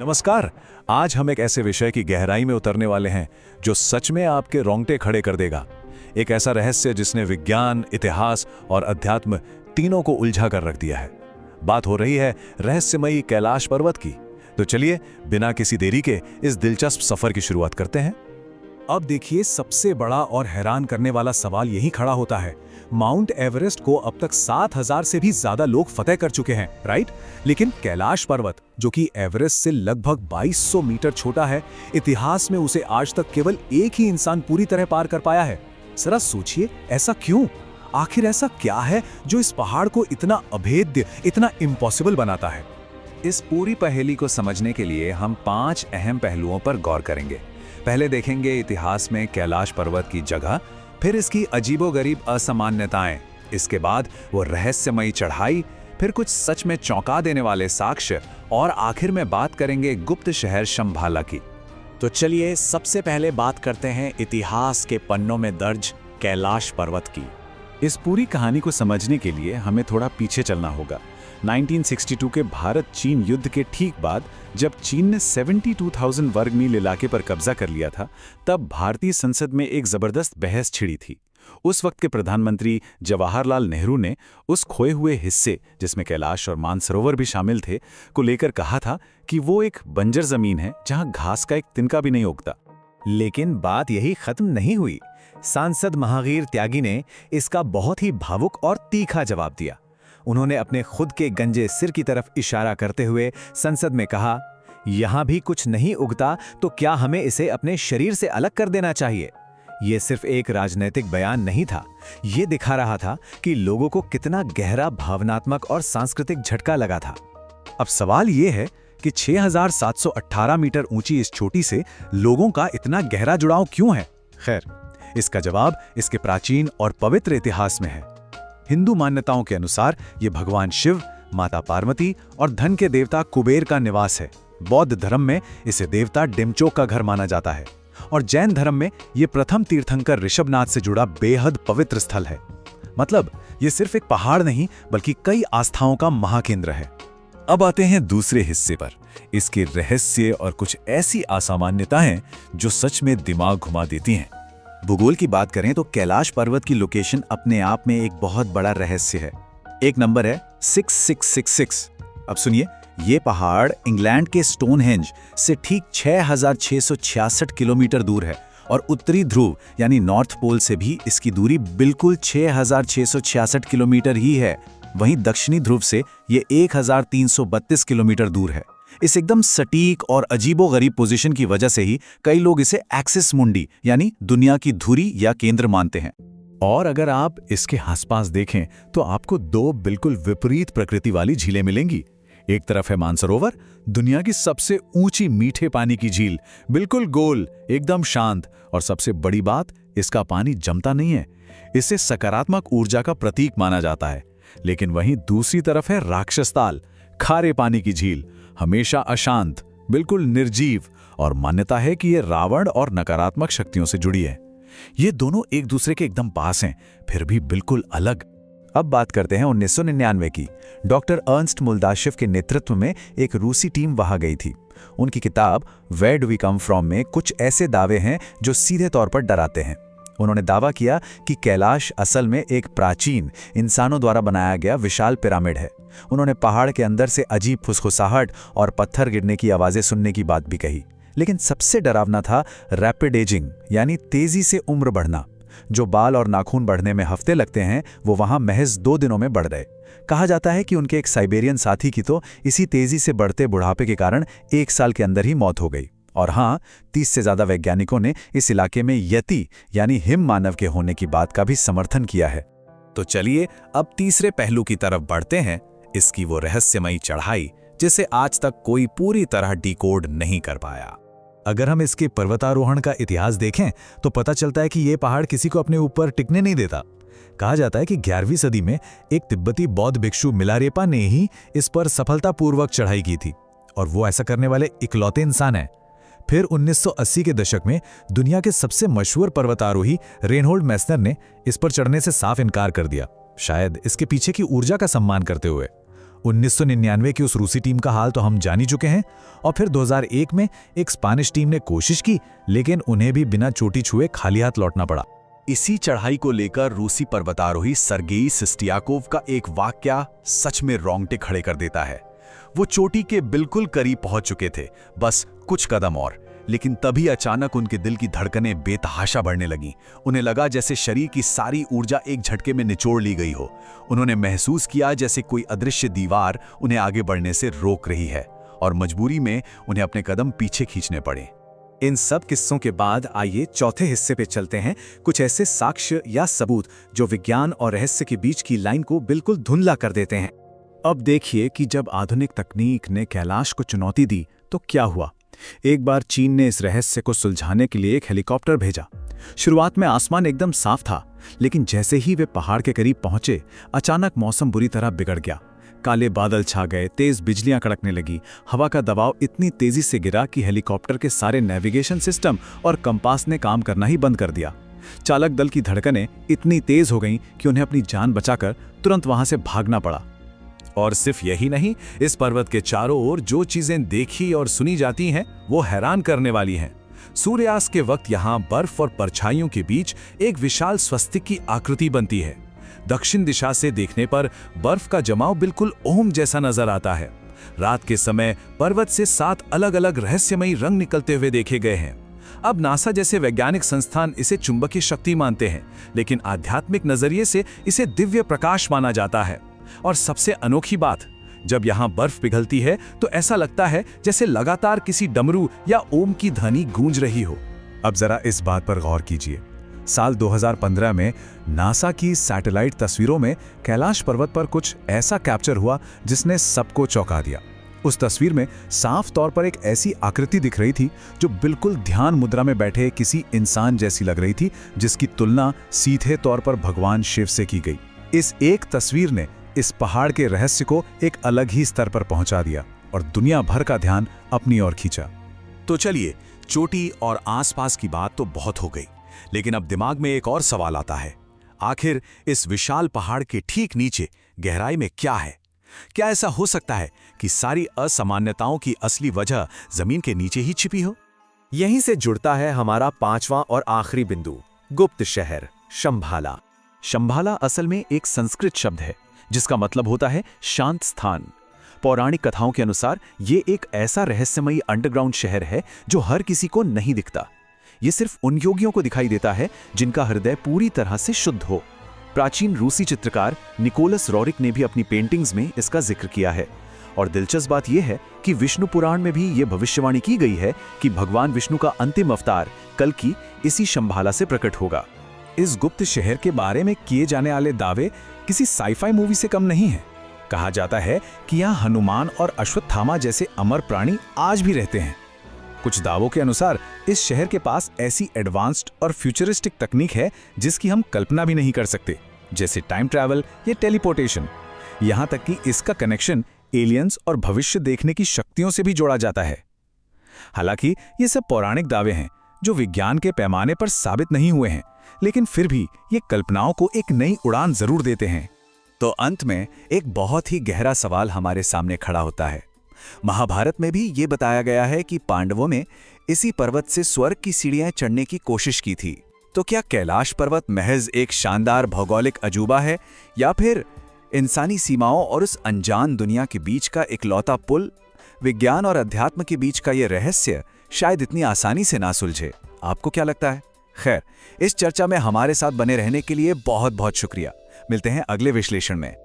नमस्कार। आज हम एक ऐसे विषय की गहराई में उतरने वाले हैं जो सच में आपके रोंगटे खड़े कर देगा। एक ऐसा रहस्य जिसने विज्ञान, इतिहास और अध्यात्म तीनों को उलझा कर रख दिया है। बात हो रही है रहस्यमयी कैलाश पर्वत की। तो चलिए बिना किसी देरी के इस दिलचस्प सफर की शुरुआत करते हैं। अब देखिए, सबसे बड़ा और हैरान करने वाला सवाल यही खड़ा होता है। माउंट एवरेस्ट को अब तक 7,000 से भी ज्यादा लोग फतेह कर चुके हैं, राइट? लेकिन कैलाश पर्वत, जो कि एवरेस्ट से लगभग 2200 मीटर छोटा है, इतिहास में उसे आज तक केवल एक ही इंसान पूरी तरह पार कर पाया है। जरा सोचिए, ऐसा क्यों? आखिर ऐसा क्या है जो इस पहाड़ को इतना अभेद्य, इतना इम्पॉसिबल बनाता है? इस पूरी पहेली को समझने के लिए हम 5 अहम पहलुओं पर गौर करेंगे। पहले देखेंगे इतिहास में कैलाश पर्वत की जगह, फिर इसकी अजीबोगरीब असामान्यताएं, इसके बाद वो रहस्यमयी चढ़ाई, फिर कुछ सच में चौंका देने वाले साक्ष्य और आखिर में बात करेंगे गुप्त शहर शंभाला की। तो चलिए सबसे पहले बात करते हैं इतिहास के पन्नों में दर्ज कैलाश पर्वत की। इस पूरी कहानी को समझने के लिए हमें थोड़ा पीछे चलना होगा। 1962 के भारत-चीन युद्ध के ठीक बाद जब चीन ने 72,000 वर्ग मील इलाके पर कब्जा कर लिया था, तब भारतीय संसद में एक जबरदस्त बहस छिड़ी थी। उस वक्त के प्रधानमंत्री जवाहरलाल नेहरू ने उस खोए हुए हिस्से, जिसमें कैलाश और मानसरोवर भी शामिल थे, को लेकर कहा था कि वो एक बंजर जमीन है जहां घास का एक तिनका भी नहीं उगता। लेकिन बात यही खत्म नहीं हुई। सांसद महावीर त्यागी ने इसका बहुत ही भावुक और तीखा जवाब दिया। उन्होंने अपने खुद के गंजे सिर की तरफ इशारा करते हुए संसद में कहा, यहां भी कुछ नहीं उगता तो क्या हमें इसे अपने शरीर से अलग कर देना चाहिए? यह सिर्फ एक राजनीतिक बयान नहीं था, यह दिखा रहा था कि लोगों को कितना गहरा भावनात्मक और सांस्कृतिक झटका लगा था। अब सवाल यह है कि 6,718 मीटर ऊंची इस चोटी से लोगों का इतना गहरा जुड़ाव क्यों है? खैर, इसका जवाब इसके प्राचीन और पवित्र इतिहास में है। हिंदू मान्यताओं के अनुसार ये भगवान शिव, माता पार्वती और धन के देवता कुबेर का निवास है। बौद्ध धर्म में इसे देवता डिमचोक का घर माना जाता है और जैन धर्म में ये प्रथम तीर्थंकर ऋषभनाथ से जुड़ा बेहद पवित्र स्थल है। मतलब ये सिर्फ एक पहाड़ नहीं बल्कि कई आस्थाओं का महाकेंद्र है। अब आते हैं दूसरे हिस्से पर, इसके रहस्य और कुछ ऐसी असामान्यताएं जो सच में दिमाग घुमा देती हैं। भूगोल की बात करें तो कैलाश पर्वत की लोकेशन अपने आप में एक बहुत बड़ा रहस्य है। एक नंबर है 6666। अब सुनिए, ये पहाड़ इंग्लैंड के स्टोनहेंज से ठीक 6,666 किलोमीटर दूर है और उत्तरी ध्रुव यानी नॉर्थ पोल से भी इसकी दूरी बिल्कुल 6,666 किलोमीटर ही है। वहीं दक्षिणी ध्रुव से ये 1,332 किलोमीटर दूर है। इस एकदम सटीक और अजीबोगरीब पोजीशन की वजह से ही कई लोग इसे एक्सिस मुंडी यानी दुनिया की धुरी या केंद्र मानते हैं। और अगर आप इसके आसपास देखें तो आपको दो बिल्कुल विपरीत प्रकृति वाली झीलें मिलेंगी। एक तरफ है मानसरोवर, दुनिया की सबसे ऊंची मीठे पानी की झील, बिल्कुल गोल, एकदम शांत, और सबसे बड़ी बात, इसका पानी जमता नहीं है। इसे सकारात्मक ऊर्जा का प्रतीक माना जाता है। लेकिन वहीं दूसरी तरफ है राक्षस ताल, खारे पानी की झील, हमेशा अशांत, बिल्कुल निर्जीव, और मान्यता है कि यह रावण और नकारात्मक शक्तियों से जुड़ी है। ये दोनों एक दूसरे के एकदम पास हैं, फिर भी बिल्कुल अलग। अब बात करते हैं 1999 की। डॉक्टर अर्नस्ट मुल्दाशिव के नेतृत्व में एक रूसी टीम वहां गई थी। उनकी किताब where do we come from में कुछ ऐसे दावे हैं जो सीधे तौर पर डराते हैं। उन्होंने दावा किया कि कैलाश असल में एक प्राचीन, इंसानों द्वारा बनाया गया विशाल पिरामिड है। उन्होंने पहाड़ के अंदर से अजीब फुसफुसाहट और पत्थर गिरने की आवाजें सुनने की बात भी कही। लेकिन सबसे डरावना था रैपिड एजिंग यानी तेजी से उम्र बढ़ना। जो बाल और नाखून बढ़ने में हफ्ते लगते हैं, वो वहां महज 2 दिनों में बढ़ गए। कहा जाता है कि उनके एक साइबेरियन साथी की तो इसी तेजी से बढ़ते बुढ़ापे के कारण 1 साल के अंदर ही मौत हो गई। और हाँ, 30 से ज्यादा वैज्ञानिकों ने इस इलाके में यति यानी हिम मानव के होने की बात का भी समर्थन किया है। तो चलिए अब तीसरे पहलू की तरफ बढ़ते हैं, इसकी वो रहस्यमयी चढ़ाई जिसे आज तक कोई पूरी तरह डिकोड नहीं कर पाया। अगर हम इसके पर्वतारोहण का इतिहास देखें तो पता चलता है कि ये पहाड़ किसी को अपने ऊपर टिकने नहीं देता। कहा जाता है कि 11वीं सदी में एक तिब्बती बौद्ध भिक्षु मिलारेपा ने ही इस पर सफलतापूर्वक चढ़ाई की थी और वो ऐसा करने वाले इकलौते इंसान हैं। फिर 1980 के दशक में दुनिया के सबसे मशहूर पर्वतारोही रेनहोल्ड मैस्नर ने इस पर चढ़ने से साफ इनकार कर दिया, शायद इसके पीछे की ऊर्जा का सम्मान करते हुए। 1999 की उस रूसी टीम का हाल तो हम जान ही चुके हैं, और फिर 2001 में एक स्पेनिश टीम ने कोशिश की, लेकिन उन्हें भी बिना चोटी छुए खाली हाथ लौटना पड़ा। इसी चढ़ाई को लेकर रूसी पर्वतारोही सर्गेई सिस्टियाकोव का एक वाकया सच में रोंगटे खड़े कर देता है। वो चोटी के बिल्कुल करीब पहुंच चुके थे, बस कुछ कदम और, लेकिन तभी अचानक उनके दिल की धड़कनें बेतहाशा बढ़ने लगीं। उन्हें लगा जैसे शरीर की सारी ऊर्जा एक झटके में निचोड़ ली गई हो। उन्होंने महसूस किया जैसे कोई अदृश्य दीवार उन्हें आगे बढ़ने से रोक रही है, और मजबूरी में उन्हें अपने कदम पीछे खींचने पड़े। इन सब किस्सों के बाद आइए चौथे हिस्से पे चलते हैं, कुछ ऐसे साक्ष्य या सबूत जो विज्ञान और रहस्य के बीच की लाइन को बिल्कुल धुंधला कर देते हैं। अब देखिए कि जब आधुनिक तकनीक ने कैलाश को चुनौती दी तो क्या हुआ। एक बार चीन ने इस रहस्य को सुलझाने के लिए एक हेलीकॉप्टर भेजा। शुरुआत में आसमान एकदम साफ था, लेकिन जैसे ही वे पहाड़ के करीब पहुंचे, अचानक मौसम बुरी तरह बिगड़ गया। काले बादल छा गए, तेज बिजलियां कड़कने लगी, हवा का दबाव इतनी तेजी से गिरा कि हेलीकॉप्टर के सारे नेविगेशन सिस्टम और कंपास ने काम करना ही बंद कर दिया। चालक दल की धड़कनें इतनी तेज हो गईं कि उन्हें अपनी जान बचाकर तुरंत वहां से भागना पड़ा। और सिर्फ यही नहीं, इस पर्वत के चारों ओर जो चीजें देखी और सुनी जाती हैं वो हैरान करने वाली हैं। सूर्यास्त के वक्त यहाँ बर्फ और परछाइयों के बीच एक विशाल स्वस्तिक की आकृति बनती है। दक्षिण दिशा से देखने पर बर्फ का जमाव बिल्कुल ओम जैसा नजर आता है। रात के समय पर्वत से 7 अलग-अलग रहस्यमयी रंग निकलते हुए देखे गए हैं। अब नासा जैसे वैज्ञानिक संस्थान इसे चुंबकीय शक्ति मानते हैं, लेकिन आध्यात्मिक नजरिए से इसे दिव्य प्रकाश माना जाता है। और सबसे अनोखी बात, जब यहाँ बर्फ पिघलती है तो ऐसा लगता है जैसे लगातार किसी डमरू या ओम की ध्वनि गूंज रही हो। अब जरा इस बात पर गौर कीजिए। साल 2015 में नासा की सैटेलाइट तस्वीरों में कैलाश पर्वत पर कुछ ऐसा कैप्चर हुआ जिसने सबको चौंका दिया। उस तस्वीर में साफ तौर पर एक ऐसी आकृति दिख रही थी जो बिल्कुल ध्यान मुद्रा में बैठे किसी इंसान जैसी लग रही थी, जिसकी तुलना सीधे तौर पर भगवान शिव से की गई। इस एक तस्वीर ने इस पहाड़ के रहस्य को एक अलग ही स्तर पर पहुंचा दिया और दुनिया भर का ध्यान अपनी ओर खींचा। तो चलिए, चोटी और आसपास की बात तो बहुत हो गई, लेकिन अब दिमाग में एक और सवाल आता है। आखिर इस विशाल पहाड़ के ठीक नीचे गहराई में क्या है? क्या ऐसा हो सकता है कि सारी असामान्यताओं की असली वजह जमीन के नीचे ही छिपी हो? यहीं से जुड़ता है हमारा 5वां और आखिरी बिंदु, गुप्त शहर शंभाला। शंभाला असल में एक संस्कृत शब्द है जिसका मतलब होता है शांत स्थान। पौराणिक कथाओं के अनुसार ये एक ऐसा रहस्यमयी अंडरग्राउंड शहर है जो हर किसी को नहीं दिखता। ये सिर्फ उन योगियों को दिखाई देता है जिनका हृदय पूरी तरह से शुद्ध हो। प्राचीन रूसी चित्रकार निकोलस रोरिक ने भी अपनी पेंटिंग्स में इसका जिक्र किया है। और दिलचस्प बात यह है कि विष्णु पुराण में भी ये भविष्यवाणी की गई है कि भगवान विष्णु का अंतिम अवतार कल्कि इसी शंभाला से प्रकट होगा। इस गुप्त शहर के बारे में किए जाने वाले दावे किसी साइफाई मूवी से कम नहीं है। कहा जाता है कि यहाँ हनुमान और अश्वत्थामा जैसे अमर प्राणी आज भी रहते हैं। कुछ दावों के अनुसार इस शहर के पास ऐसी एडवांस्ड और फ्यूचरिस्टिक तकनीक है जिसकी हम कल्पना भी नहीं कर सकते, जैसे टाइम ट्रैवल या टेलीपोर्टेशन। यहाँ तक कि इसका कनेक्शन एलियंस और भविष्य देखने की शक्तियों से भी जोड़ा जाता है। हालांकि ये सब पौराणिक दावे हैं जो विज्ञान के पैमाने पर साबित नहीं हुए हैं, लेकिन फिर भी ये कल्पनाओं को एक नई उड़ान जरूर देते हैं। तो अंत में एक बहुत ही गहरा सवाल हमारे सामने खड़ा होता है। महाभारत में भी ये बताया गया है कि पांडवों ने इसी पर्वत से स्वर्ग की सीढ़ियां चढ़ने की कोशिश की थी। तो क्या कैलाश पर्वत महज एक शानदार भौगोलिक अजूबा है, या फिर इंसानी सीमाओं और उस अनजान दुनिया के बीच का इकलौता पुल? विज्ञान और अध्यात्म के बीच का ये रहस्य शायद इतनी आसानी से ना सुलझे। आपको क्या लगता है? खैर, इस चर्चा में हमारे साथ बने रहने के लिए बहुत बहुत शुक्रिया। मिलते हैं अगले विश्लेषण में।